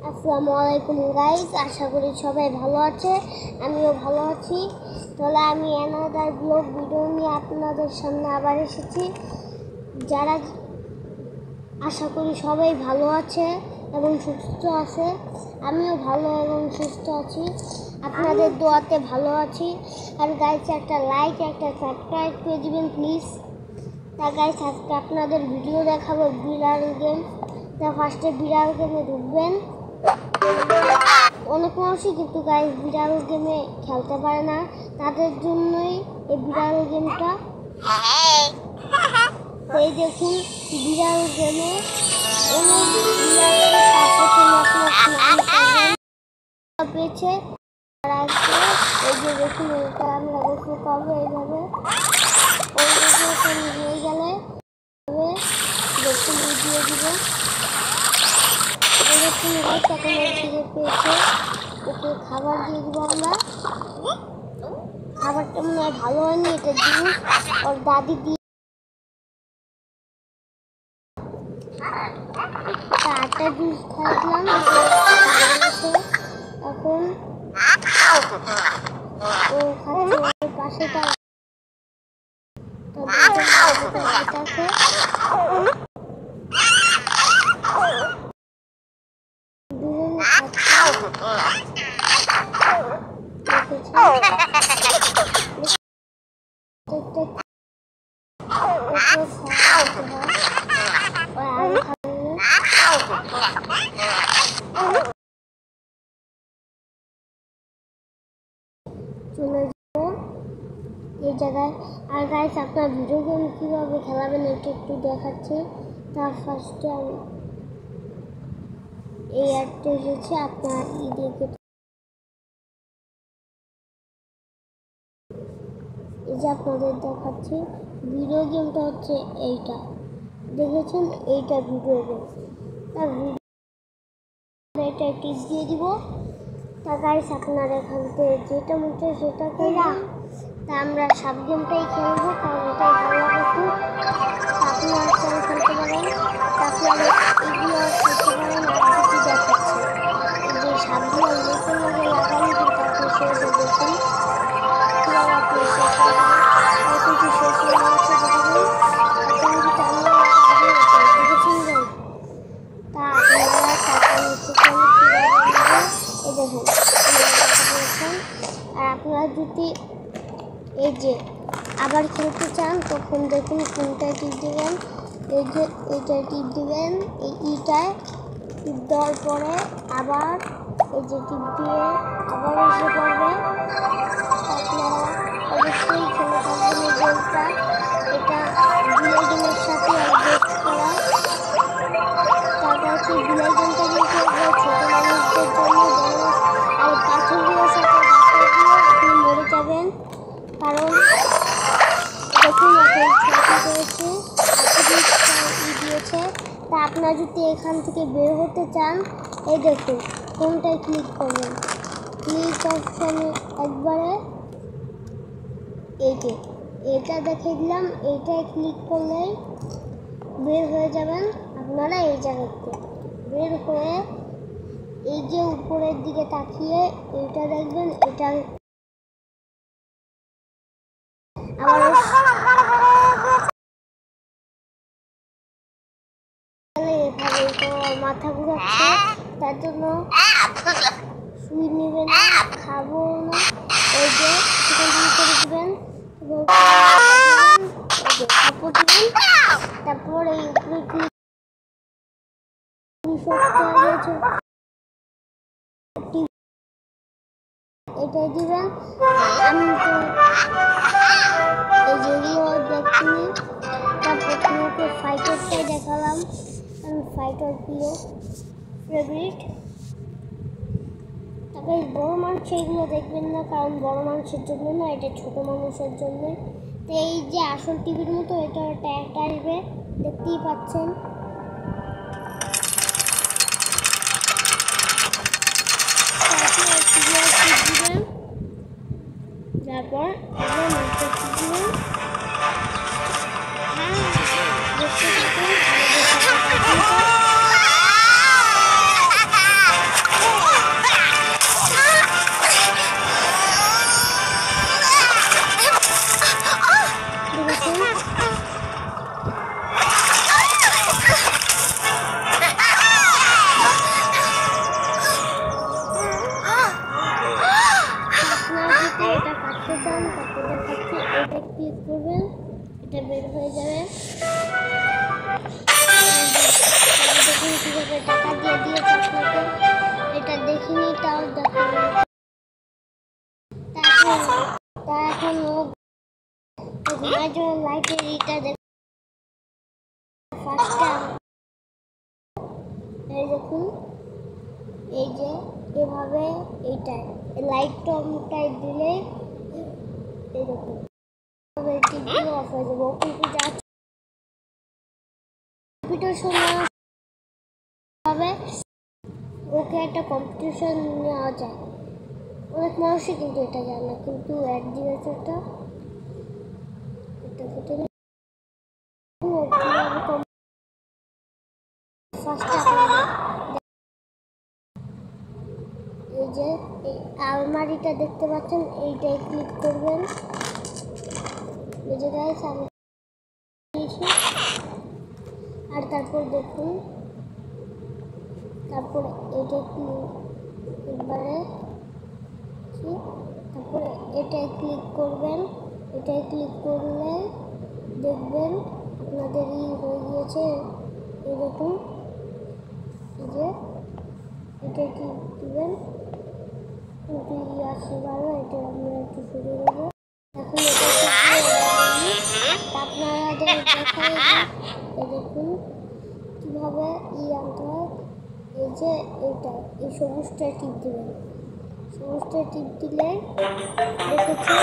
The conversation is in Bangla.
আসসালামু আলাইকুম গাইস, আশা করি সবাই ভালো আছে। আমিও ভালো আছি। তাহলে আমি অ্যানাদার ব্লগ ভিডিও নিয়ে আপনাদের সামনে আবার এসেছি। যারা আশা করি সবাই ভালো আছে এবং সুস্থ আছে। আমিও ভালো এবং সুস্থ আছি, আপনাদের দোয়াতে ভালো আছি। আর গাইস একটা লাইক একটা সাবস্ক্রাইব করে দিবেন প্লিজ। তা গাইস আজকে আপনাদের ভিডিও দেখাবো বিড়াল গেম। তা ফার্স্টে বিড়াল গেমে ঢুকবেন। অনেক মানুষই কিন্তু গাইস বিড়াল গেমে খেলতে পারে না, তাদের জন্যই এই বিড়াল গেমটা। এই দেখুন বিড়াল গেমে পেয়েছে। এই যে দেখুন এটা আমরা গোসল করবো এইভাবে, ওই নিয়ে গেলে দেখুন দিয়ে দিব। পেয়েছে ওকে খাবার দিয়ে দিব আমরা। খাবারটা মনে হয় ভালো হয়নি, এটা দিব ওর দাদি দিয়ে আটটা জুস খাইলাম। এখন ও খাচ্ছে পাশে চলে যাবো এই জায়গায়। আর গাইস আপনার ভিডিও গেম কীভাবে খেলাবেন এটা একটু দেখাচ্ছি। তার ফার্স্টে আমি এই অ্যাডটা এসেছে, আপনার দেখে এই যে আপনাদের দেখাচ্ছি। ভিডিও গেমটা হচ্ছে এইটা, দেখেছেন এইটা ভিডিও গেম। তার এটা টিপ দিয়ে দিব। তা গাইস আপনার এখান থেকে যেটা মনে হয় সেটা খেলা। তা আমরা সাব গেমটাই খেলবো, কারণ এটাই ভালো লাগে খুব। আপনারা খেলতে পারেন, আপনারা এগুলো খেলতে পারেন। আর কিছু দেখাচ্ছে যে সাবগুলো লোকের মধ্যে লাগানো, কিন্তু আপনি সেটা দেখুন কীভাবে আপনি শেষ করবেন। কিছু শেষ হয়ে গেছে দেখাবেন। এখন যদি আমরা দেখেছেন যাই, তা আপনারা টাকা নিচ্ছে কীভাবে এই দেখুন। আর আপনারা যদি এই যে আবার খেলতে চান তখন দেখুন কোনটায় টিপ দেবেন। এই যে এইটায় টিপ দেবেন, এই ইটায় টিপ দেওয়ার পরে আবার এই যে টিপ দিয়ে আবার এসে পড়বে। আপনারা অবশ্যই খেলে থাকবেন এই গেমটা। এটা বিলাই গেমের সাথে আপডেট করা। তারপর হচ্ছে বিলাই গেমটা কিন্তু ছোটো মানুষদের জন্য, আর পাথরগুলোর সাথে আপনি মরে যাবেন। কারণ দেখুন এখন করেছে দিয়েছে। তা আপনারা যদি এখান থেকে বের হতে চান এই দেখুন কোনটায় ক্লিক করবেন। ক্লিক অপশানে একবারে এই যে এটা দেখে দিলাম, এইটায় ক্লিক করলেই বের হয়ে যাবেন আপনারা। এই জায়গাতে বের হয়ে এই যে উপরের দিকে তাকিয়ে এইটা দেখবেন। এটা আবার মাথা ঘুরাচ্ছে, তার জন্য শুয়ে নেবেন না, খাবো না। ওই যে চিকেন করে দেবেন এবং তারপর এই উপরে এটাই দিবেন। আমি তো এই যেগুলো দেখিনি, তারপর তোমাকে ফাইটারটাই দেখালাম। আমি ফাইটার প্রিয় ফেভারিট। তারপরে বড়ো মানুষ এইগুলো দেখবেন না, কারণ বড়ো মানুষের জন্য না, এটা ছোটো মানুষের জন্য। তো এই যে আসল টিভির মতো এটা একটা আসবে, দেখতেই পাচ্ছেন। তারপর ক্লিক করবেন, এটা বের হয়ে যাবে। দেখুন কিভাবে টাকা দিয়ে দিয়েছে আপনাকে, এটা দেখিনি তাও দেখাবো। তা এখন ও ঘুমার জন্য লাইটের ইটা দেখ ফার্স্টটা এই দেখুন, এই যে এভাবে এইটা লাইটটাই দিলে এই দেখুন টিভি অফ হয়ে যাবে। কম্পিটিশন হবে, ওকে একটা কম্পিটিশন নেওয়া যায়। অনেক মানুষই কিন্তু এটা জানে না, কিন্তু অ্যাড দিয়েছে এটা ফুটে এই যে এই আলমারিটা দেখতে পাচ্ছেন, এইটাই ক্লিক করবেন। এই যে গাইস আমি আর তারপর দেখুন, তারপর এটা একবারে তারপরে এটাই ক্লিক করবেন। এটাই ক্লিক করলে দেখবেন আপনাদেরই হয়ে গিয়েছে। এরকম এই যে এটা ক্লিক দিবেন, কিন্তু আসতে পারবো, এটা আমরা একটু শুরু দেবো। এখন এটা আপনাদের দেখাই দেখুন কীভাবে আনতে হয়। এই যে এইটা এই সবুজটা টিপ দিবেন, সবুজটা টিপ দিলে দেখেছেন